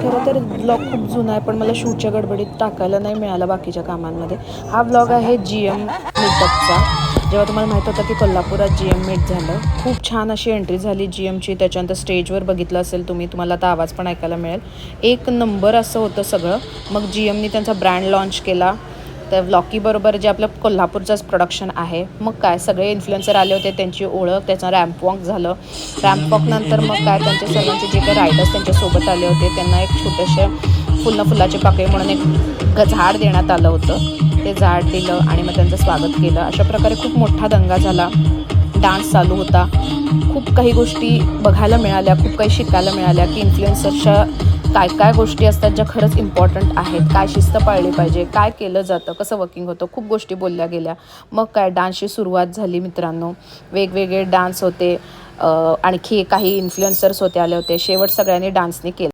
खरं तर ब्लॉग खूप जुना आहे, पण मला शूटच्या गडबडीत टाकायला नाही मिळाला बाकीच्या कामांमध्ये. हा ब्लॉग आहे GM मीटअपचा. जेव्हा तुम्हाला माहीत होतं की कोल्हापुरात GM मीट झालं, खूप छान अशी एंट्री झाली GMची. त्याच्यानंतर स्टेजवर बघितलं असेल तुम्हाला आता आवाज पण ऐकायला मिळेल. एक नंबर असं होतं सगळं. मग GMनी त्यांचा ब्रँड लॉन्च केला. तर व्लॉकीबरोबर जे आपलं कोल्हापूरचंच प्रोडक्शन आहे. मग काय सगळे इन्फ्लुएन्सर आले होते, त्यांची ओळख, त्याचं रॅम्प वॉक झालं. रॅम्प वॉकनंतर मग काय त्यांचे सर्वांचे जे काही रायडर्स त्यांच्यासोबत आले होते, त्यांना एक छोटेसे फुलाचे पाकळी म्हणून एक झाड देण्यात आलं होतं. ते झाड दिलं आणि मग त्यांचं स्वागत केलं. अशा प्रकारे खूप मोठा दंगा झाला. डान्स चालू होता. खूप काही गोष्टी बघायला मिळाल्या, खूप काही शिकायला मिळाल्या की इन्फ्लुएन्सरच्या काय काय गोष्टी असतात ज्या खरंच इम्पॉर्टंट आहेत, काय शिस्त पाळली पाहिजे, काय केलं जातं, कसं वर्किंग होतं, खूप गोष्टी बोलल्या गेल्या. मग काय डान्सची सुरुवात झाली मित्रांनो. वेगवेगळे डान्स होते. आणखी काही इन्फ्लुएन्सर्स आले होते. शेवट सगळ्यांनी डान्सनी केलं.